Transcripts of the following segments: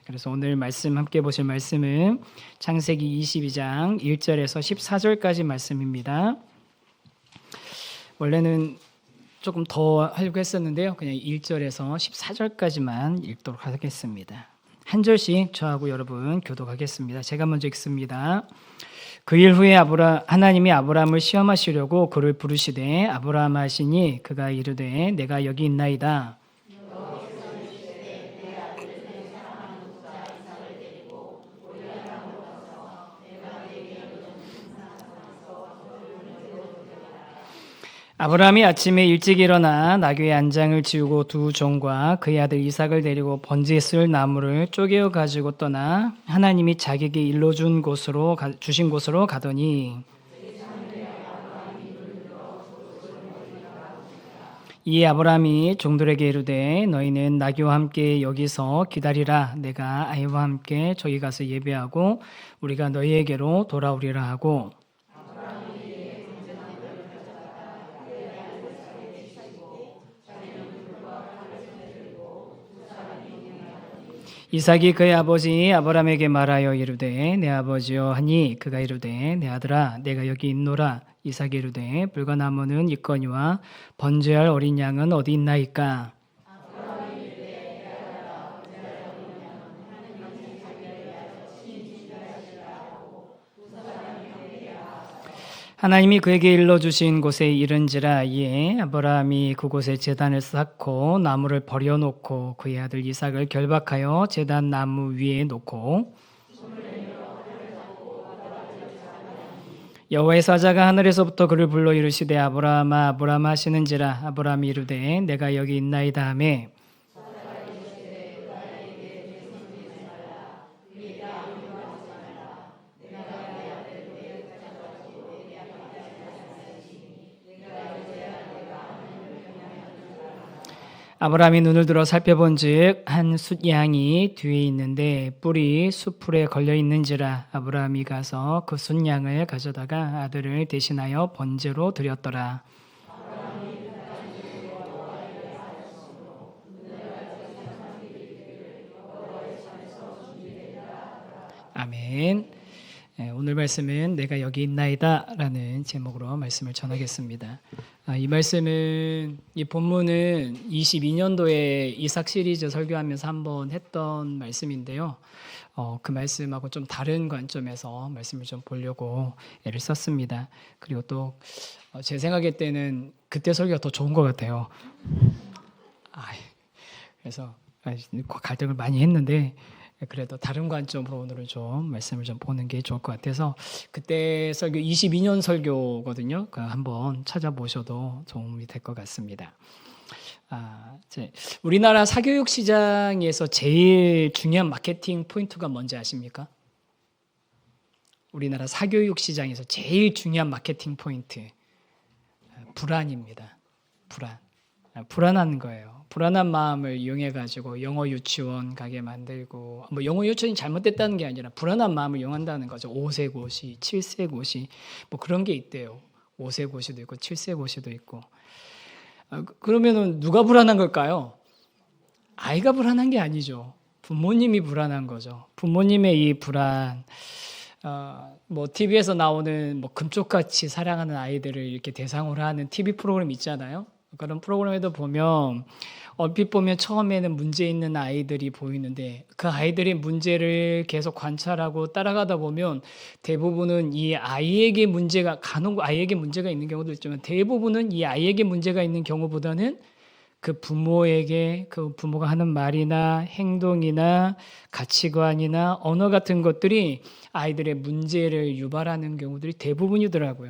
그래서 오늘 말씀 함께 보실 말씀은 창세기 22장 1절에서 14절까지 말씀입니다. 원래는 조금 더 하려고 했었는데요. 그냥 1절에서 14절까지만 읽도록 하겠습니다. 한 절씩 저하고 여러분 교독하겠습니다. 제가 먼저 읽습니다. 그 일 후에 하나님이 아브라함을 시험하시려고 그를 부르시되 아브라함 하시니 그가 이르되 내가 여기 있나이다. 아브라함이 아침에 일찍 일어나 나귀의 안장을 지우고 두 종과 그의 아들 이삭을 데리고 번제에 쓸 나무를 쪼개어 가지고 떠나 하나님이 자기에게 주신 곳으로 가더니 이에 아브라함이 종들에게 이르되 너희는 나귀와 함께 여기서 기다리라. 내가 아이와 함께 저기 가서 예배하고 우리가 너희에게로 돌아오리라 하고 이삭이 그의 아버지 아브라함에게 말하여 이르되 내 아버지여 하니 그가 이르되 내 아들아 내가 여기 있노라. 이삭이 이르되 불과나무는 있거니와 번제할 어린 양은 어디 있나이까. 하나님이 그에게 일러주신 곳에 이른지라. 이에 아브라함이 그곳에 제단을 쌓고 나무를 버려놓고 그의 아들 이삭을 결박하여 제단 나무 위에 놓고 여호와의 사자가 하늘에서부터 그를 불러 이르시되 아브라함아 아브라함 하시는지라. 아브라함이 이르되 내가 여기 있나이다 하매 아브라함이 눈을 들어 살펴본즉 한 숫양이 뒤에 있는데 뿔이 숫풀에 걸려 있는지라. 아브라함이 가서 그 숫양을 가져다가 아들을 대신하여 번제로 드렸더라. 아멘. 오늘 말씀은 내가 여기 있나이다 라는 제목으로 말씀을 전하겠습니다. 이 말씀은, 이 본문은 22년도에 이삭 시리즈 설교하면서 한번 했던 말씀인데요. 그 말씀하고 좀 다른 관점에서 말씀을 좀 보려고 애를 썼습니다. 그리고 또 제 생각에 때는 그때 설교가 더 좋은 것 같아요. 그래서 갈등을 많이 했는데 그래도 다른 관점으로 오늘은 좀 말씀을 좀 보는 게 좋을 것 같아서 그때 설교 22년 설교거든요. 한번 찾아보셔도 도움이 될 것 같습니다. 우리나라 사교육 시장에서 제일 중요한 마케팅 포인트가 뭔지 아십니까? 우리나라 사교육 시장에서 제일 중요한 마케팅 포인트 불안입니다. 불안한 거예요. 불안한 마음을 이용해 가지고 영어 유치원 가게 만들고, 영어 유치원이 잘못됐다는 게 아니라 불안한 마음을 이용한다는 거죠. 5세 고시, 7세 고시 그런 게 있대요. 5세 고시도 있고 7세 고시도 있고. 그러면은 누가 불안한 걸까요? 아이가 불안한 게 아니죠. 부모님이 불안한 거죠. 부모님의 이 불안. TV에서 나오는 금쪽같이 사랑하는 아이들을 이렇게 대상으로 하는 TV 프로그램 있잖아요. 그런 프로그램에도 보면 얼핏 보면 처음에는 문제 있는 아이들이 보이는데 그 아이들의 문제를 계속 관찰하고 따라가다 보면 대부분은 이 아이에게 간혹 아이에게 문제가 있는 경우도 있지만 대부분은 이 아이에게 문제가 있는 경우보다는 그 부모가 하는 말이나 행동이나 가치관이나 언어 같은 것들이 아이들의 문제를 유발하는 경우들이 대부분이더라고요.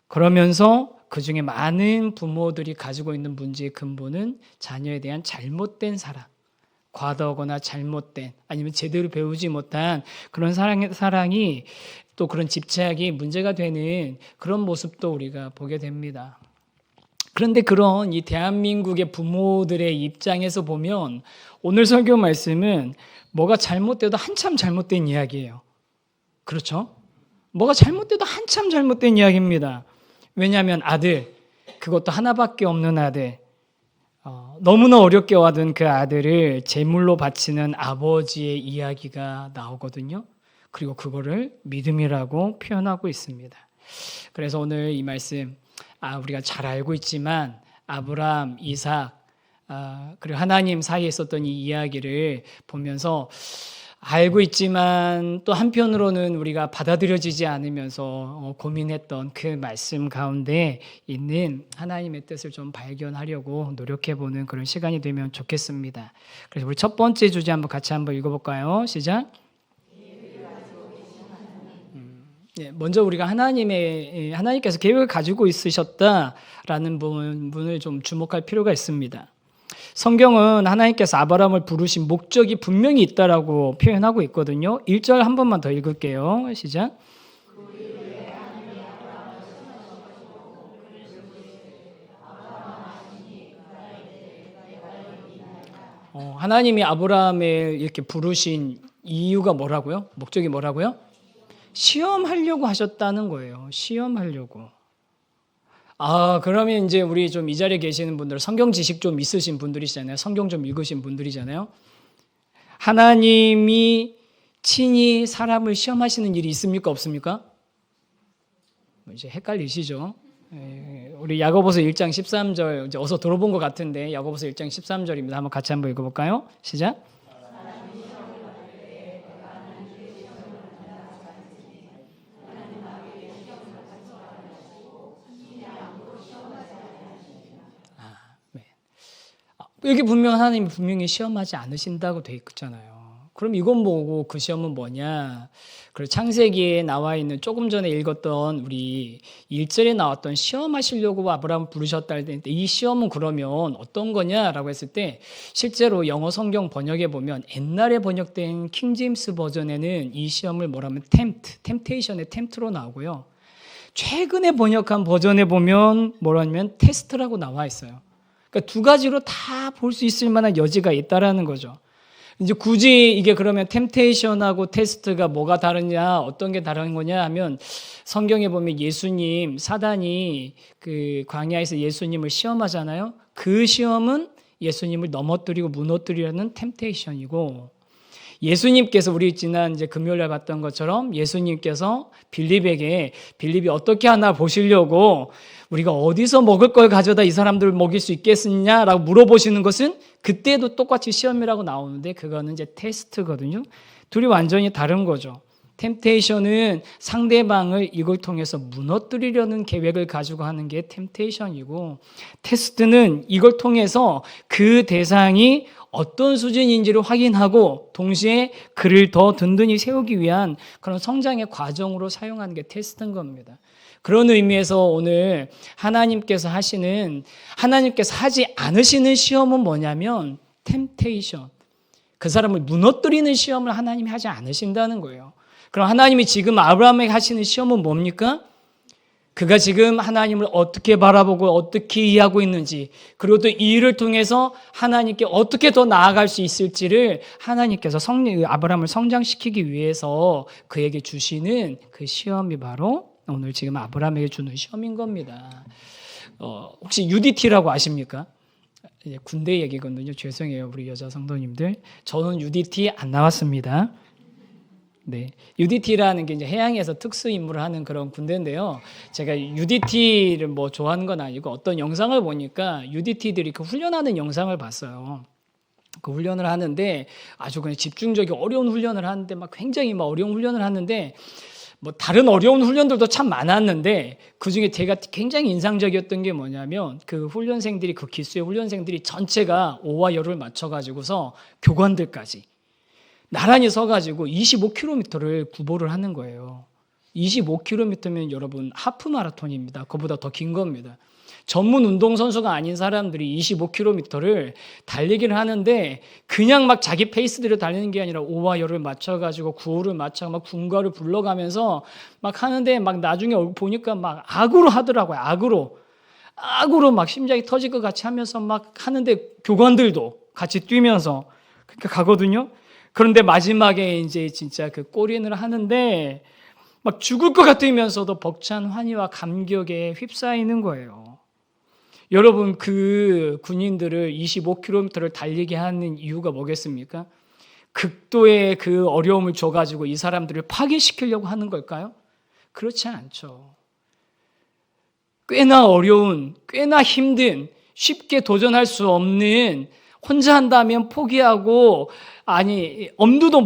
그러면서 그중에 많은 부모들이 가지고 있는 문제의 근본은 자녀에 대한 잘못된 사랑, 과도하거나 잘못된 아니면 제대로 배우지 못한 그런 사랑이 또 그런 집착이 문제가 되는 그런 모습도 우리가 보게 됩니다. 그런데 그런 이 대한민국의 부모들의 입장에서 보면 오늘 설교 말씀은 뭐가 잘못돼도 한참 잘못된 이야기예요. 그렇죠? 뭐가 잘못돼도 한참 잘못된 이야기입니다. 왜냐하면 아들, 그것도 하나밖에 없는 아들, 너무나 어렵게 와둔 그 아들을 제물로 바치는 아버지의 이야기가 나오거든요. 그리고 그거를 믿음이라고 표현하고 있습니다. 그래서 오늘 이 말씀 우리가 잘 알고 있지만 아브라함, 이삭 그리고 하나님 사이에 있었던 이 이야기를 보면서 알고 있지만 또 한편으로는 우리가 받아들여지지 않으면서 고민했던 그 말씀 가운데 있는 하나님의 뜻을 좀 발견하려고 노력해보는 그런 시간이 되면 좋겠습니다. 그래서 우리 첫 번째 주제 같이 한번 읽어볼까요? 시작. 먼저 우리가 하나님께서 계획을 가지고 있으셨다라는 부분을 좀 주목할 필요가 있습니다. 성경은 하나님께서 아브라함을 부르신 목적이 분명히 있다라고 표현하고 있거든요. 1절 한 번만 더 읽을게요. 시작. 하나님이 아브라함을 이렇게 부르신 이유가 뭐라고요? 목적이 뭐라고요? 시험하려고 하셨다는 거예요. 시험하려고. 그러면 이제 우리 좀 이 자리에 계시는 분들, 성경 지식 좀 있으신 분들이잖아요. 성경 좀 읽으신 분들이잖아요. 하나님이 친히 사람을 시험하시는 일이 있습니까? 없습니까? 이제 헷갈리시죠? 우리 야고보서 1장 13절, 이제 어서 들어본 것 같은데, 야고보서 1장 13절입니다. 한번 같이 한번 읽어볼까요? 시작. 여기 하나님이 분명히 시험하지 않으신다고 돼 있잖아요. 그럼 이건 뭐고 그 시험은 뭐냐? 그리고 창세기에 나와 있는 조금 전에 읽었던 우리 1절에 나왔던 시험하시려고 아브라함을 부르셨다 할 때 이 시험은 그러면 어떤 거냐라고 했을 때 실제로 영어 성경 번역에 보면 옛날에 번역된 킹제임스 버전에는 이 시험을 뭐라면 템테이션의 템트로 나오고요. 최근에 번역한 버전에 보면 뭐라면 테스트라고 나와 있어요. 그러니까 두 가지로 다 볼 수 있을 만한 여지가 있다라는 거죠. 이제 굳이 이게 그러면 템테이션하고 테스트가 뭐가 다르냐, 어떤 게 다른 거냐 하면 성경에 보면 사단이 그 광야에서 예수님을 시험하잖아요. 그 시험은 예수님을 넘어뜨리고 무너뜨리려는 템테이션이고, 예수님께서 우리 지난 이제 금요일날 봤던 것처럼 예수님께서 빌립이 어떻게 하나 보시려고 우리가 어디서 먹을 걸 가져다 이 사람들을 먹일 수 있겠느냐라고 물어보시는 것은 그때도 똑같이 시험이라고 나오는데 그거는 이제 테스트거든요. 둘이 완전히 다른 거죠. 템테이션은 상대방을 이걸 통해서 무너뜨리려는 계획을 가지고 하는 게 템테이션이고, 테스트는 이걸 통해서 그 대상이 어떤 수준인지를 확인하고 동시에 그를 더 든든히 세우기 위한 그런 성장의 과정으로 사용하는 게 테스트인 겁니다. 그런 의미에서 오늘 하나님께서 하지 않으시는 시험은 뭐냐면 템테이션. 그 사람을 무너뜨리는 시험을 하나님이 하지 않으신다는 거예요. 그럼 하나님이 지금 아브라함에게 하시는 시험은 뭡니까? 그가 지금 하나님을 어떻게 바라보고 어떻게 이해하고 있는지, 그리고 또 이 일을 통해서 하나님께 어떻게 더 나아갈 수 있을지를 하나님께서 아브라함을 성장시키기 위해서 그에게 주시는 그 시험이 바로 오늘 지금 아브라함에게 주는 시험인 겁니다. 혹시 UDT라고 아십니까? 군대 얘기거든요. 죄송해요, 우리 여자 성도님들. 저는 UDT 안 나왔습니다. 네, UDT라는 게 이제 해양에서 특수 임무를 하는 그런 군대인데요. 제가 UDT를 뭐 좋아하는 건 아니고 어떤 영상을 보니까 UDT들이 그 훈련하는 영상을 봤어요. 그 훈련을 하는데 아주 그냥 집중적인 어려운 훈련을 하는데 굉장히 어려운 훈련을 하는데 다른 어려운 훈련들도 참 많았는데 그중에 제가 굉장히 인상적이었던 게 뭐냐면 그 기수의 훈련생들이 전체가 오와 열을 맞춰가지고서 교관들까지 나란히 서가지고 25km를 구보를 하는 거예요. 25km면 여러분 하프 마라톤입니다. 그보다 더 긴 겁니다. 전문 운동선수가 아닌 사람들이 25km를 달리기를 하는데 그냥 자기 페이스대로 달리는 게 아니라 오와 열을 맞춰가지고 구호를 맞춰 군가를 불러가면서 하는데 나중에 보니까 악으로 하더라고요. 악으로 심장이 터질 것 같이 하면서 하는데 교관들도 같이 뛰면서 그렇게 가거든요. 그런데 마지막에 이제 진짜 그 골인을 하는데 죽을 것 같으면서도 벅찬 환희와 감격에 휩싸이는 거예요. 여러분 그 군인들을 25km를 달리게 하는 이유가 뭐겠습니까? 극도의 그 어려움을 줘가지고 이 사람들을 파괴시키려고 하는 걸까요? 그렇지 않죠. 꽤나 어려운, 꽤나 힘든, 쉽게 도전할 수 없는, 혼자 한다면 포기하고, 엄두도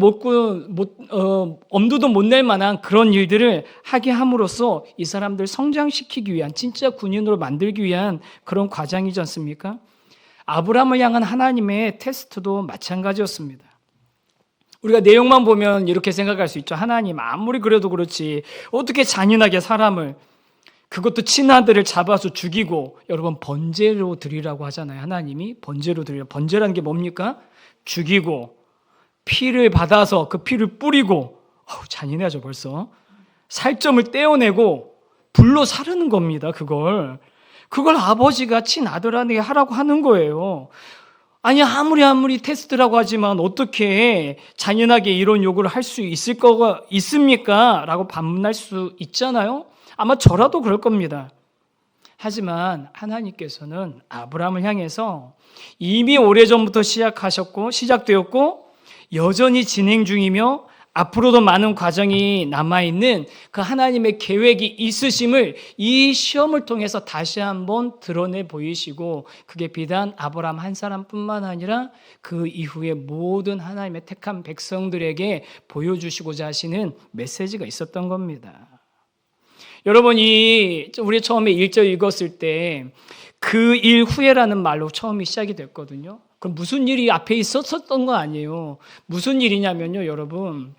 못 낼 만한 그런 일들을 하게 함으로써 이 사람들 성장시키기 위한, 진짜 군인으로 만들기 위한 그런 과정이지 않습니까? 아브라함을 향한 하나님의 테스트도 마찬가지였습니다. 우리가 내용만 보면 이렇게 생각할 수 있죠. 하나님 아무리 그래도 그렇지 어떻게 잔인하게 사람을, 그것도 친아들을 잡아서 죽이고, 여러분 번제로 드리라고 하잖아요. 하나님이 번제로 드리라. 번제라는 게 뭡니까? 죽이고 피를 받아서 그 피를 뿌리고, 잔인하죠 벌써. 살점을 떼어내고 불로 사르는 겁니다. 그걸 아버지가 친아들에게 하라고 하는 거예요. 아니 아무리 테스트라고 하지만 어떻게 잔인하게 이런 요구를 할 수 있습니까? 라고 반문할 수 있잖아요. 아마 저라도 그럴 겁니다. 하지만 하나님께서는 아브라함을 향해서 이미 오래전부터 시작되었고 여전히 진행 중이며 앞으로도 많은 과정이 남아있는 그 하나님의 계획이 있으심을 이 시험을 통해서 다시 한번 드러내 보이시고, 그게 비단 아브라함 한 사람뿐만 아니라 그 이후에 모든 하나님의 택한 백성들에게 보여주시고자 하시는 메시지가 있었던 겁니다. 여러분, 우리 처음에 1절 읽었을 때 그 일 후에라는 말로 처음이 시작이 됐거든요. 그럼 무슨 일이 앞에 있었던 거 아니에요. 무슨 일이냐면요, 여러분.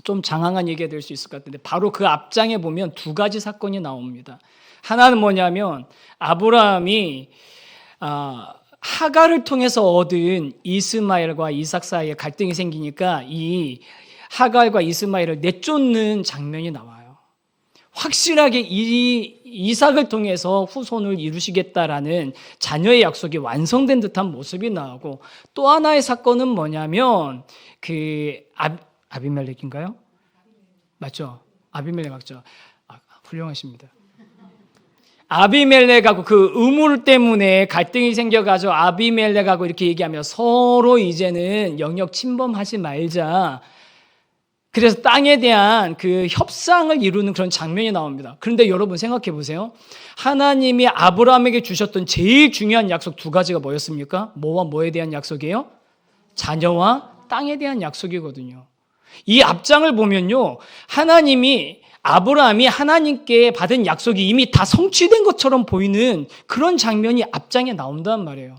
좀 장황한 얘기가 될 수 있을 것 같은데, 바로 그 앞장에 보면 두 가지 사건이 나옵니다. 하나는 뭐냐면 아브라함이 하갈을 통해서 얻은 이스마엘과 이삭 사이에 갈등이 생기니까 이 하갈과 이스마엘을 내쫓는 장면이 나와요. 확실하게 이삭을 통해서 후손을 이루시겠다라는 자녀의 약속이 완성된 듯한 모습이 나오고, 또 하나의 사건은 뭐냐면 아비멜렉인가요? 맞죠? 아비멜렉 맞죠? 훌륭하십니다. 아비멜렉하고 그 우물 때문에 갈등이 생겨가지고 아비멜렉하고 이렇게 얘기하며 서로 이제는 영역 침범하지 말자. 그래서 땅에 대한 그 협상을 이루는 그런 장면이 나옵니다. 그런데 여러분 생각해 보세요. 하나님이 아브라함에게 주셨던 제일 중요한 약속 두 가지가 뭐였습니까? 뭐와 뭐에 대한 약속이에요? 자녀와 땅에 대한 약속이거든요. 이 앞장을 보면요, 아브라함이 하나님께 받은 약속이 이미 다 성취된 것처럼 보이는 그런 장면이 앞장에 나온단 말이에요.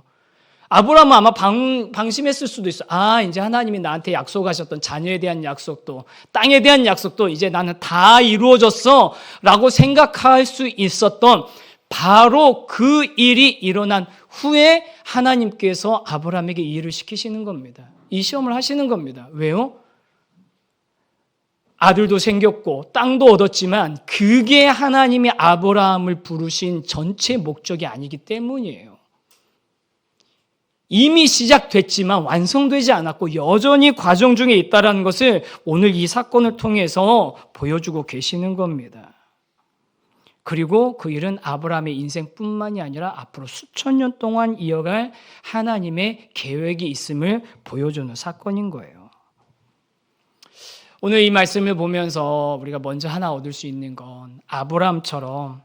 아브라함은 아마 방심했을 수도 있어요. 이제 하나님이 나한테 약속하셨던 자녀에 대한 약속도, 땅에 대한 약속도 이제 나는 다 이루어졌어 라고 생각할 수 있었던 바로 그 일이 일어난 후에 하나님께서 아브라함에게 이 일을 시키시는 겁니다. 이 시험을 하시는 겁니다. 왜요? 아들도 생겼고 땅도 얻었지만 그게 하나님이 아브라함을 부르신 전체 목적이 아니기 때문이에요. 이미 시작됐지만 완성되지 않았고 여전히 과정 중에 있다는 것을 오늘 이 사건을 통해서 보여주고 계시는 겁니다. 그리고 그 일은 아브라함의 인생뿐만이 아니라 앞으로 수천 년 동안 이어갈 하나님의 계획이 있음을 보여주는 사건인 거예요. 오늘 이 말씀을 보면서 우리가 먼저 하나 얻을 수 있는 건, 아브라함처럼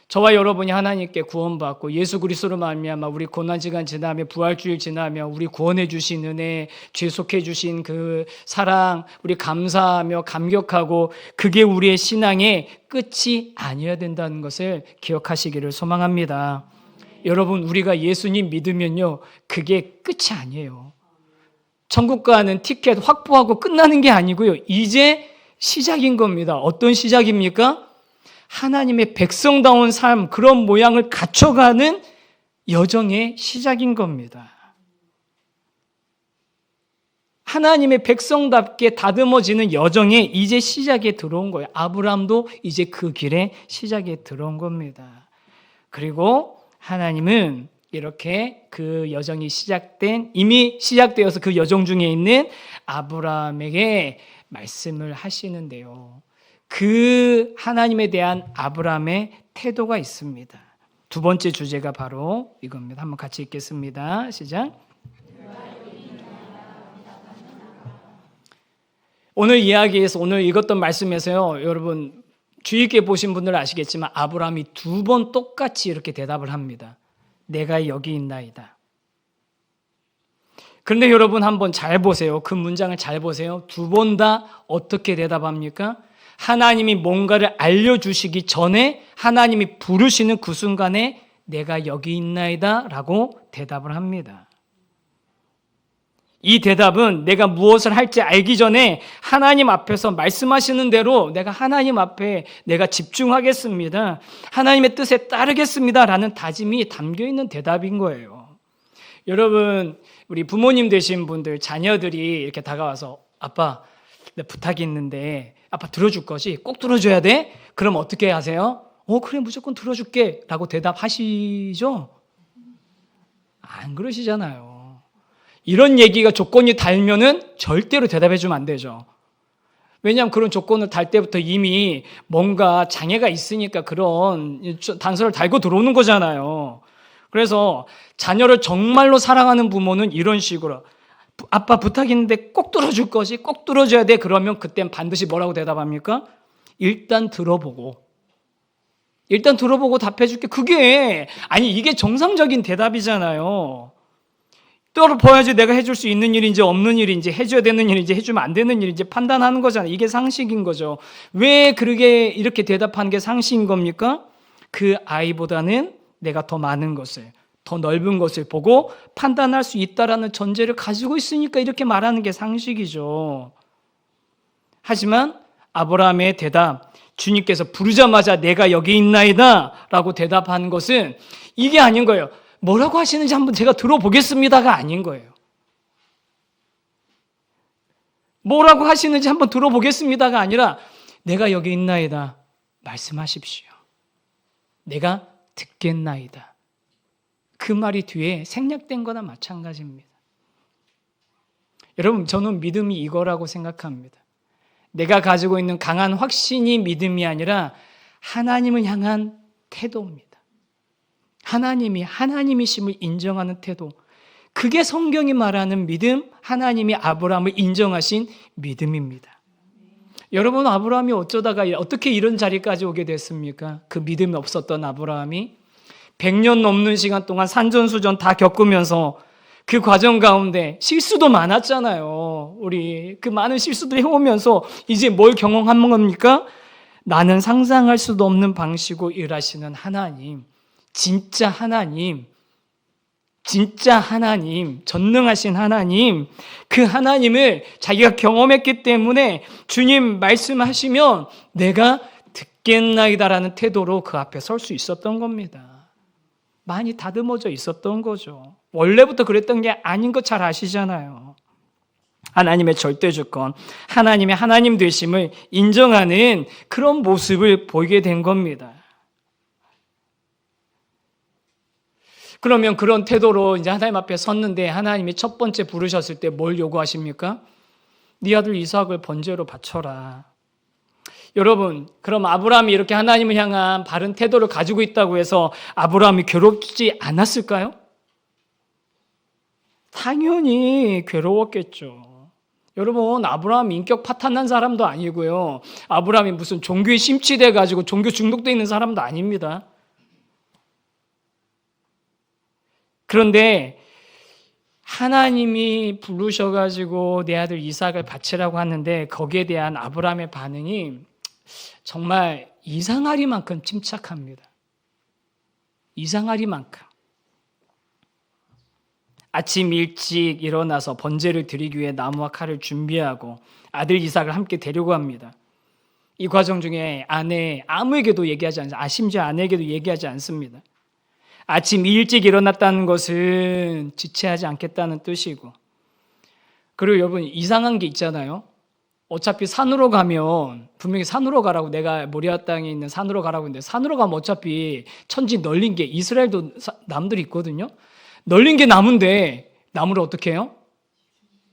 저와 여러분이 하나님께 구원받고 예수 그리스도로 말미암아 우리 고난시간 지나며 부활주일 지나며 우리 구원해 주신 은혜, 죄속해 주신 그 사랑, 우리 감사하며 감격하고, 그게 우리의 신앙의 끝이 아니어야 된다는 것을 기억하시기를 소망합니다. 여러분, 우리가 예수님 믿으면요, 그게 끝이 아니에요. 천국 가는 티켓 확보하고 끝나는 게 아니고요, 이제 시작인 겁니다. 어떤 시작입니까? 하나님의 백성다운 삶, 그런 모양을 갖춰가는 여정의 시작인 겁니다. 하나님의 백성답게 다듬어지는 여정에 이제 시작에 들어온 거예요. 아브라함도 이제 그 길에 시작에 들어온 겁니다. 그리고 하나님은 이렇게 그 여정이 이미 시작되어서 그 여정 중에 있는 아브라함에게 말씀을 하시는데요. 그 하나님에 대한 아브라함의 태도가 있습니다. 두 번째 주제가 바로 이겁니다. 한번 같이 읽겠습니다. 시작. 오늘 이야기에서 오늘 읽었던 말씀에서요, 여러분 주의 깊게 보신 분들은 아시겠지만 아브라함이 두 번 똑같이 이렇게 대답을 합니다. 내가 여기 있나이다. 그런데 여러분 한번 잘 보세요. 그 문장을 잘 보세요. 두 번 다 어떻게 대답합니까? 하나님이 뭔가를 알려주시기 전에 하나님이 부르시는 그 순간에 내가 여기 있나이다 라고 대답을 합니다. 이 대답은 내가 무엇을 할지 알기 전에 하나님 앞에서 말씀하시는 대로 내가 하나님 앞에 내가 집중하겠습니다. 하나님의 뜻에 따르겠습니다 라는 다짐이 담겨있는 대답인 거예요. 여러분, 우리 부모님 되신 분들, 자녀들이 이렇게 다가와서 아빠, 내 부탁이 있는데 아빠 들어줄 거지? 꼭 들어줘야 돼? 그럼 어떻게 하세요? 그래, 무조건 들어줄게 라고 대답하시죠? 안 그러시잖아요. 이런 얘기가 조건이 달면은 절대로 대답해주면 안 되죠. 왜냐하면 그런 조건을 달 때부터 이미 뭔가 장애가 있으니까 그런 단서를 달고 들어오는 거잖아요. 그래서 자녀를 정말로 사랑하는 부모는 이런 식으로 아빠 부탁 있는데 꼭 들어줄 거지? 꼭 들어줘야 돼? 그러면 그땐 반드시 뭐라고 대답합니까? 일단 들어보고 답해줄게. 이게 정상적인 대답이잖아요. 들어봐야지 내가 해줄 수 있는 일인지 없는 일인지 해줘야 되는 일인지 해주면 안 되는 일인지 판단하는 거잖아요. 이게 상식인 거죠. 왜 그러게 이렇게 대답하는 게 상식인 겁니까? 그 아이보다는 내가 더 많은 것을, 더 넓은 것을 보고 판단할 수 있다라는 전제를 가지고 있으니까 이렇게 말하는 게 상식이죠. 하지만 아브라함의 대답, 주님께서 부르자마자 내가 여기 있나이다 라고 대답한 것은 이게 아닌 거예요. 뭐라고 하시는지 한번 제가 들어보겠습니다가 아닌 거예요. 뭐라고 하시는지 한번 들어보겠습니다가 아니라 내가 여기 있나이다. 말씀하십시오. 내가 듣겠나이다. 그 말이 뒤에 생략된 거나 마찬가지입니다. 여러분, 저는 믿음이 이거라고 생각합니다. 내가 가지고 있는 강한 확신이 믿음이 아니라 하나님을 향한 태도입니다. 하나님이 하나님이심을 인정하는 태도. 그게 성경이 말하는 믿음, 하나님이 아브라함을 인정하신 믿음입니다. 여러분, 아브라함이 어쩌다가 어떻게 이런 자리까지 오게 됐습니까? 그 믿음이 없었던 아브라함이 100년 넘는 시간 동안 산전수전 다 겪으면서 그 과정 가운데 실수도 많았잖아요. 우리 그 많은 실수들 해오면서 이제 뭘 경험한 겁니까? 나는 상상할 수도 없는 방식으로 일하시는 하나님, 진짜 하나님, 전능하신 하나님, 그 하나님을 자기가 경험했기 때문에 주님 말씀하시면 내가 듣겠나이다라는 태도로 그 앞에 설 수 있었던 겁니다. 많이 다듬어져 있었던 거죠. 원래부터 그랬던 게 아닌 거 잘 아시잖아요. 하나님의 절대주권, 하나님의 하나님 되심을 인정하는 그런 모습을 보이게 된 겁니다. 그러면 그런 태도로 이제 하나님 앞에 섰는데 하나님이 첫 번째 부르셨을 때 뭘 요구하십니까? 네 아들 이삭을 번제로 바쳐라. 여러분, 그럼 아브라함이 이렇게 하나님을 향한 바른 태도를 가지고 있다고 해서 아브라함이 괴롭지 않았을까요? 당연히 괴로웠겠죠. 여러분, 아브라함이 인격 파탄난 사람도 아니고요. 아브라함이 무슨 종교에 심취돼 가지고 종교 중독돼 있는 사람도 아닙니다. 그런데 하나님이 부르셔가지고 내 아들 이삭을 바치라고 하는데 거기에 대한 아브라함의 반응이 정말 이상하리만큼 침착합니다. 이상하리만큼. 아침 일찍 일어나서 번제를 드리기 위해 나무와 칼을 준비하고 아들 이삭을 함께 데려갑니다. 이 과정 중에 아무에게도 얘기하지 않습니다. 심지어 아내에게도 얘기하지 않습니다. 아침 일찍 일어났다는 것은 지체하지 않겠다는 뜻이고, 그리고 여러분 이상한 게 있잖아요. 어차피 산으로 가면 분명히 산으로 가라고, 내가 모리아 땅에 있는 산으로 가라고 했는데 산으로 가면 어차피 천지 널린 게 이스라엘도 나무들이 있거든요. 널린 게 나무인데 나무를 어떻게 해요?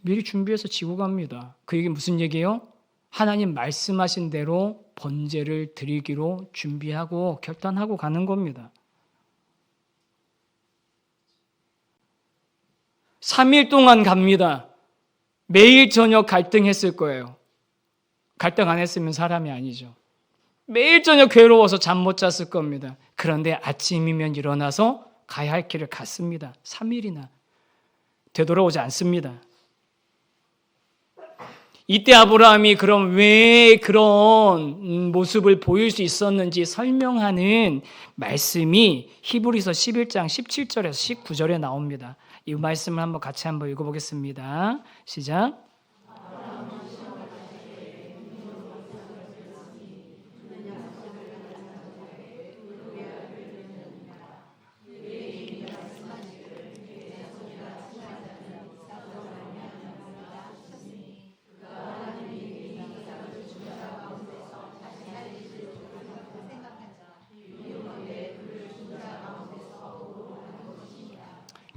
미리 준비해서 지고 갑니다. 그 얘기 무슨 얘기예요? 하나님 말씀하신 대로 번제를 드리기로 준비하고 결단하고 가는 겁니다. 3일 동안 갑니다. 매일 저녁 갈등했을 거예요. 갈등 안 했으면 사람이 아니죠. 매일 저녁 괴로워서 잠 못 잤을 겁니다. 그런데 아침이면 일어나서 가야 할 길을 갔습니다. 3일이나 되돌아오지 않습니다. 이때 아브라함이 그럼 왜 그런 모습을 보일 수 있었는지 설명하는 말씀이 히브리서 11장 17절에서 19절에 나옵니다. 이 말씀을 같이 한번 읽어보겠습니다. 시작.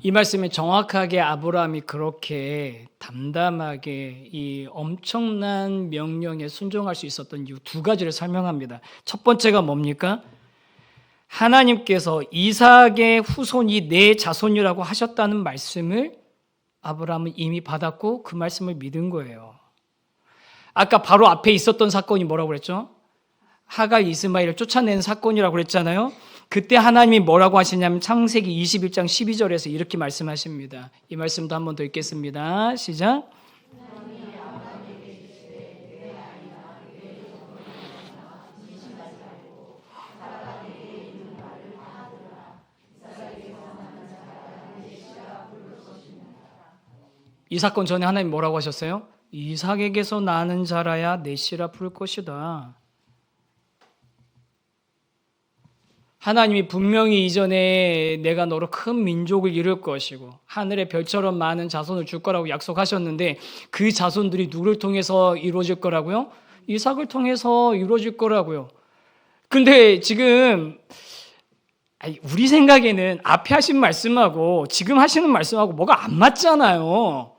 이 말씀에 정확하게 아브라함이 그렇게 담담하게 이 엄청난 명령에 순종할 수 있었던 이유 두 가지를 설명합니다. 첫 번째가 뭡니까? 하나님께서 이삭의 후손이 내 자손이라고 하셨다는 말씀을 아브라함은 이미 받았고 그 말씀을 믿은 거예요. 아까 바로 앞에 있었던 사건이 뭐라고 그랬죠? 하갈 이스마엘을 쫓아낸 사건이라고 그랬잖아요. 그때 하나님이 뭐라고 하시냐면 창세기 21장 12절에서 이렇게 말씀하십니다. 이 말씀도 한 번 더 읽겠습니다. 시작. 이 사건 전에 하나님 뭐라고 하셨어요? 이삭에게서 나는 자라야 내 씨라 부를 것이다. 하나님이 분명히 이전에 내가 너로 큰 민족을 이룰 것이고 하늘의 별처럼 많은 자손을 줄 거라고 약속하셨는데 그 자손들이 누구를 통해서 이루어질 거라고요? 이삭을 통해서 이루어질 거라고요. 근데 지금 우리 생각에는 앞에 하신 말씀하고 지금 하시는 말씀하고 뭐가 안 맞잖아요.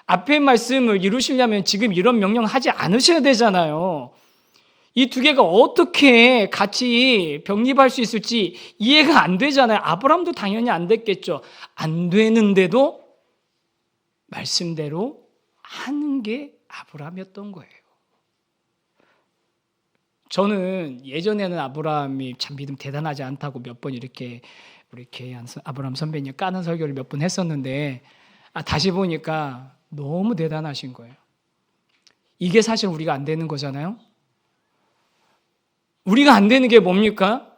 앞에 말씀을 이루시려면 지금 이런 명령 하지 않으셔야 되잖아요. 이 두 개가 어떻게 같이 병립할 수 있을지 이해가 안 되잖아요. 아브라함도 당연히 안 됐겠죠. 안 되는데도 말씀대로 하는 게 아브라함이었던 거예요. 저는 예전에는 아브라함이 참 믿음 대단하지 않다고 몇 번 이렇게 우리 아브라함 선배님 까는 설교를 몇 번 했었는데 다시 보니까 너무 대단하신 거예요. 이게 사실 우리가 안 되는 거잖아요. 우리가 안 되는 게 뭡니까?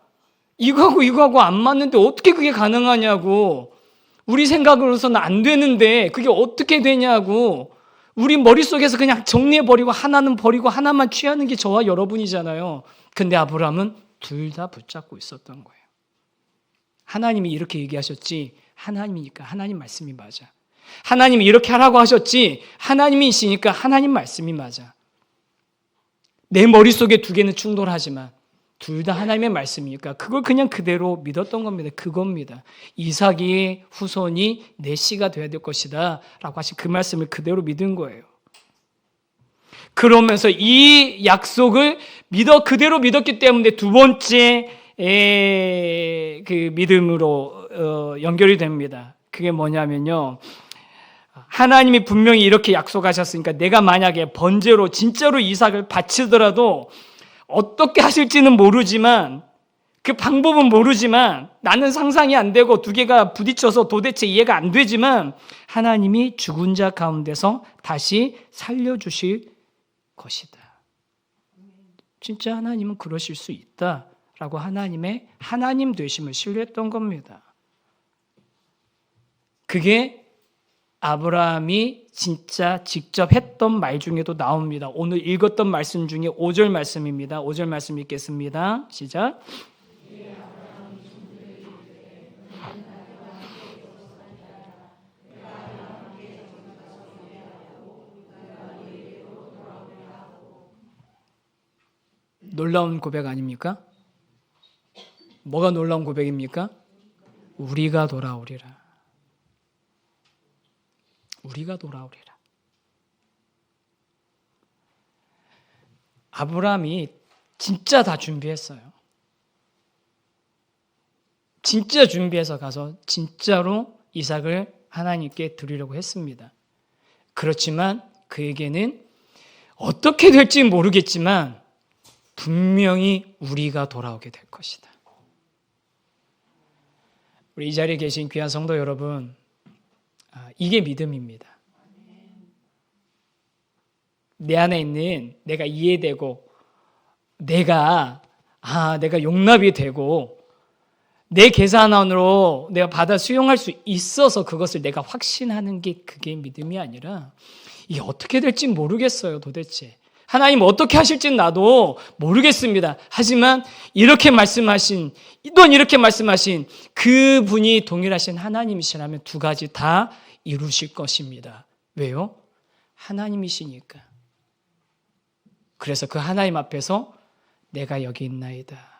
이거하고 안 맞는데 어떻게 그게 가능하냐고. 우리 생각으로서는 안 되는데 그게 어떻게 되냐고. 우리 머릿속에서 그냥 정리해버리고 하나는 버리고 하나만 취하는 게 저와 여러분이잖아요. 근데 아브라함은 둘 다 붙잡고 있었던 거예요. 하나님이 이렇게 얘기하셨지 하나님이니까 하나님 말씀이 맞아. 하나님이 이렇게 하라고 하셨지 하나님이시니까 하나님 말씀이 맞아. 내 머릿속에 두 개는 충돌하지만 둘 다 하나님의 말씀이니까 그걸 그냥 그대로 믿었던 겁니다. 그겁니다. 이삭의 후손이 내 씨가 되어야 될 것이다 라고 하신 그 말씀을 그대로 믿은 거예요. 그러면서 이 약속을 그대로 믿었기 때문에 두 번째 그 믿음으로 연결이 됩니다. 그게 뭐냐면요. 하나님이 분명히 이렇게 약속하셨으니까 내가 만약에 번제로 진짜로 이삭을 바치더라도 어떻게 하실지는 모르지만 그 방법은 모르지만 나는 상상이 안 되고 두 개가 부딪혀서 도대체 이해가 안 되지만 하나님이 죽은 자 가운데서 다시 살려주실 것이다. 진짜 하나님은 그러실 수 있다라고 하나님의 하나님 되심을 신뢰했던 겁니다. 그게 아브라함이 진짜 직접 했던 말 중에도 나옵니다. 오늘 읽었던 말씀 중에 5절 말씀입니다. 5절 말씀 읽겠습니다. 시작. 놀라운 고백 아닙니까? 뭐가 놀라운 고백입니까? 우리가 돌아오리라. 우리가 돌아오리라. 아브라함이 진짜 다 준비했어요. 진짜 준비해서 가서 진짜로 이삭을 하나님께 드리려고 했습니다. 그렇지만 그에게는 어떻게 될지 모르겠지만 분명히 우리가 돌아오게 될 것이다. 우리 이 자리에 계신 귀한 성도 여러분, 이게 믿음입니다. 내 안에 있는 내가 이해되고 내가 용납이 되고 내 계산안으로 내가 받아 수용할 수 있어서 그것을 내가 확신하는 게 그게 믿음이 아니라 이게 어떻게 될지 모르겠어요. 도대체 하나님 어떻게 하실지는 나도 모르겠습니다. 하지만 이렇게 말씀하신 그분이 동일하신 하나님이시라면 두 가지 다 이루실 것입니다. 왜요? 하나님이시니까. 그래서 그 하나님 앞에서 내가 여기 있나이다.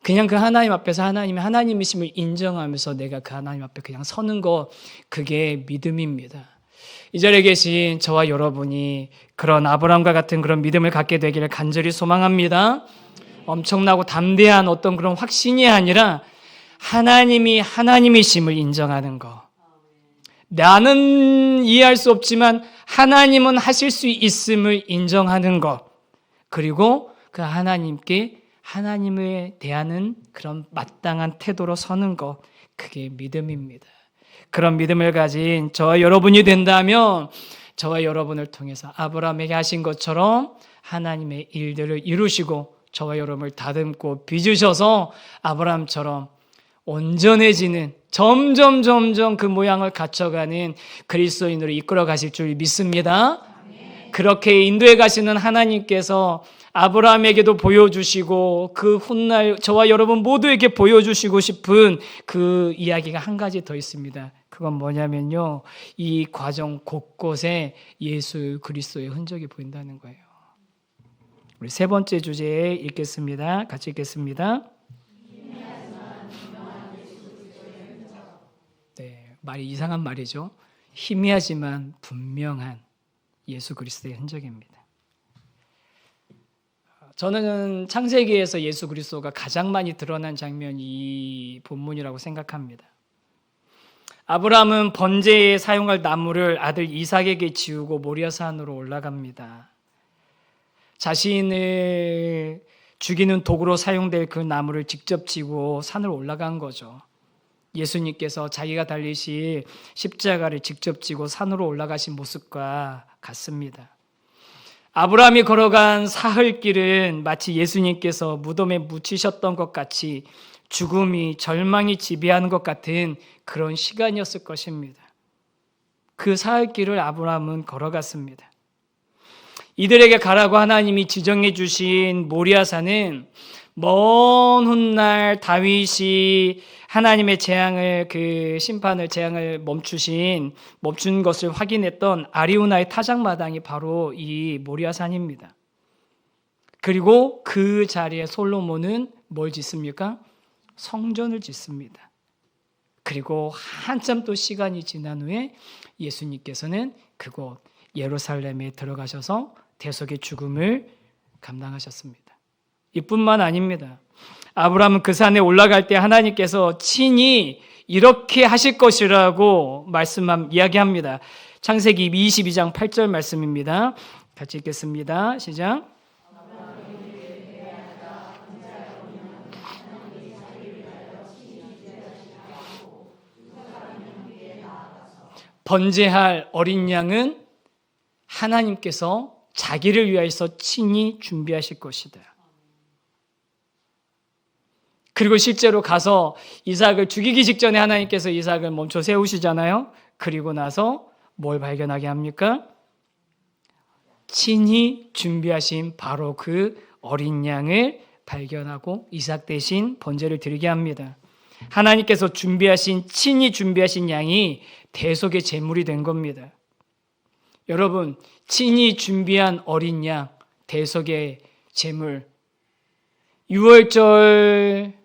그냥 그 하나님 앞에서 하나님이 하나님이심을 인정하면서 내가 그 하나님 앞에 그냥 서는 거, 그게 믿음입니다. 이 자리에 계신 저와 여러분이 그런 아브라함과 같은 그런 믿음을 갖게 되기를 간절히 소망합니다. 엄청나고 담대한 어떤 그런 확신이 아니라 하나님이 하나님이심을 인정하는 거. 나는 이해할 수 없지만 하나님은 하실 수 있음을 인정하는 것. 그리고 그 하나님께 하나님을 대하는 그런 마땅한 태도로 서는 것. 그게 믿음입니다. 그런 믿음을 가진 저와 여러분이 된다면 저와 여러분을 통해서 아브라함에게 하신 것처럼 하나님의 일들을 이루시고 저와 여러분을 다듬고 빚으셔서 아브라함처럼 온전해지는 점점 그 모양을 갖춰가는 그리스도인으로 이끌어 가실 줄 믿습니다. 그렇게 인도해 가시는 하나님께서 아브라함에게도 보여주시고 그 훗날 저와 여러분 모두에게 보여주시고 싶은 그 이야기가 한 가지 더 있습니다. 그건 뭐냐면요, 이 과정 곳곳에 예수 그리스도의 흔적이 보인다는 거예요. 우리 세 번째 주제에 읽겠습니다. 같이 읽겠습니다. 네, 말이 이상한 말이죠. 희미하지만 분명한 예수 그리스도의 흔적입니다. 저는 창세기에서 예수 그리스도가 가장 많이 드러난 장면이 이 본문이라고 생각합니다. 아브라함은 번제에 사용할 나무를 아들 이삭에게 지우고 모리아산으로 올라갑니다. 자신을 죽이는 도구로 사용될 그 나무를 직접 지고 산을 올라간 거죠. 예수님께서 자기가 달리실 십자가를 직접 지고 산으로 올라가신 모습과 같습니다. 아브라함이 걸어간 사흘길은 마치 예수님께서 무덤에 묻히셨던 것 같이 죽음이, 절망이 지배하는 것 같은 그런 시간이었을 것입니다. 그 사흘길을 아브라함은 걸어갔습니다. 이들에게 가라고 하나님이 지정해 주신 모리아산은 먼 훗날 다윗이 하나님의 재앙을 멈춘 것을 확인했던 아리우나의 타작마당이 바로 이 모리아산입니다. 그리고 그 자리에 솔로몬은 뭘 짓습니까? 성전을 짓습니다. 그리고 한참 또 시간이 지난 후에 예수님께서는 그곳 예루살렘에 들어가셔서 대속의 죽음을 감당하셨습니다. 이뿐만 아닙니다. 아브라함은 그 산에 올라갈 때 하나님께서 친히 이렇게 하실 것이라고 이야기합니다. 창세기 22장 8절 말씀입니다. 같이 읽겠습니다. 시작. 번제할 어린 양은 하나님께서 자기를 위하여서 친히 준비하실 것이다. 그리고 실제로 가서 이삭을 죽이기 직전에 하나님께서 이삭을 멈춰 세우시잖아요. 그리고 나서 뭘 발견하게 합니까? 친히 준비하신 바로 그 어린 양을 발견하고 이삭 대신 번제를 드리게 합니다. 하나님께서 친히 준비하신 양이 대속의 제물이 된 겁니다. 여러분, 친히 준비한 어린 양, 대속의 제물, 6월절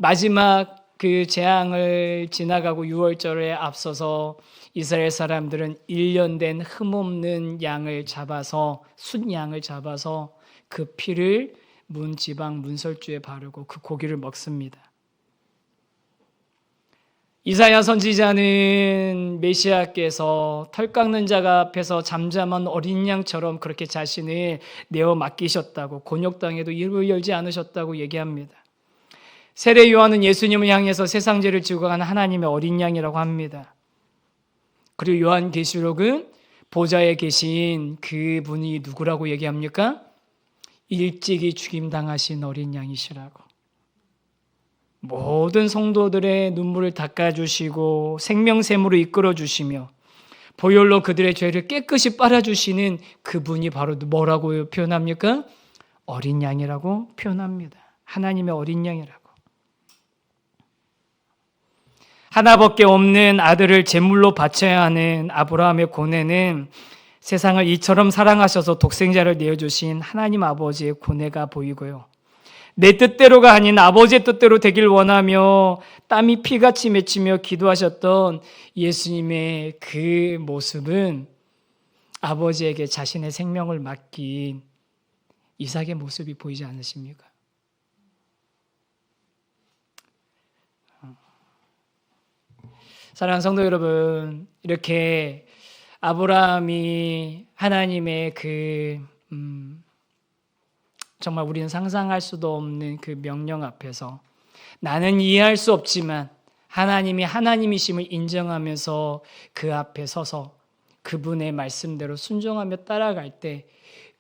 마지막 그 재앙을 지나가고 6월절에 앞서서 이스라엘 사람들은 1년 된 흠없는 양을 잡아서, 순양을 잡아서 그 피를 문지방 문설주에 바르고 그 고기를 먹습니다. 이사야 선지자는 메시아께서 털 깎는 자가 앞에서 잠잠한 어린 양처럼 그렇게 자신을 내어 맡기셨다고, 곤욕당해도 입을 열지 않으셨다고 얘기합니다. 세례 요한은 예수님을 향해서 세상 죄를 지고 간 하나님의 어린 양이라고 합니다. 그리고 요한계시록은 보좌에 계신 그분이 누구라고 얘기합니까? 일찍이 죽임당하신 어린 양이시라고. 모든 성도들의 눈물을 닦아주시고 생명샘으로 이끌어주시며 보혈로 그들의 죄를 깨끗이 빨아주시는 그분이 바로 뭐라고 표현합니까? 어린 양이라고 표현합니다. 하나님의 어린 양이라고. 하나밖에 없는 아들을 제물로 바쳐야 하는 아브라함의 고뇌는 세상을 이처럼 사랑하셔서 독생자를 내어주신 하나님 아버지의 고뇌가 보이고요. 내 뜻대로가 아닌 아버지의 뜻대로 되길 원하며 땀이 피같이 맺히며 기도하셨던 예수님의 그 모습은 아버지에게 자신의 생명을 맡긴 이삭의 모습이 보이지 않으십니까? 사랑하는 성도 여러분, 이렇게 아브라함이 하나님의 정말 우리는 상상할 수도 없는 그 명령 앞에서 나는 이해할 수 없지만 하나님이 하나님이심을 인정하면서 그 앞에 서서 그분의 말씀대로 순종하며 따라갈 때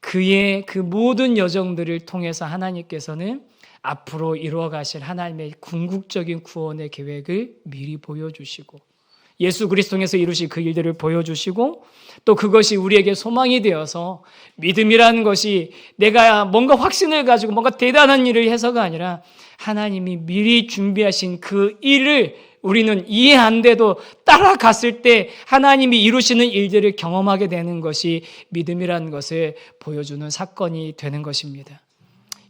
그의 그 모든 여정들을 통해서 하나님께서는 앞으로 이루어 가실 하나님의 궁극적인 구원의 계획을 미리 보여주시고 예수 그리스도 통해서 이루실 그 일들을 보여주시고 또 그것이 우리에게 소망이 되어서 믿음이라는 것이 내가 뭔가 확신을 가지고 뭔가 대단한 일을 해서가 아니라 하나님이 미리 준비하신 그 일을 우리는 이해 안 돼도 따라갔을 때 하나님이 이루시는 일들을 경험하게 되는 것이 믿음이라는 것을 보여주는 사건이 되는 것입니다.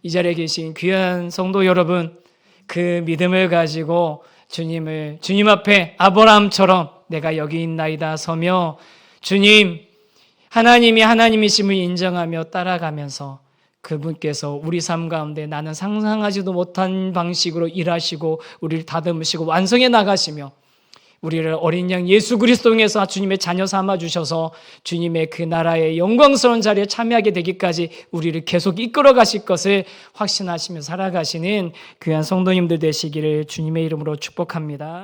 이 자리에 계신 귀한 성도 여러분, 그 믿음을 가지고 주님 앞에 아브라함처럼 내가 여기 있나이다 서며 주님, 하나님이 하나님이심을 인정하며 따라가면서 그분께서 우리 삶 가운데 나는 상상하지도 못한 방식으로 일하시고 우리를 다듬으시고 완성해 나가시며 우리를 어린 양 예수 그리스도 통해서 주님의 자녀 삼아 주셔서 주님의 그 나라의 영광스러운 자리에 참여하게 되기까지 우리를 계속 이끌어 가실 것을 확신하시며 살아가시는 귀한 성도님들 되시기를 주님의 이름으로 축복합니다.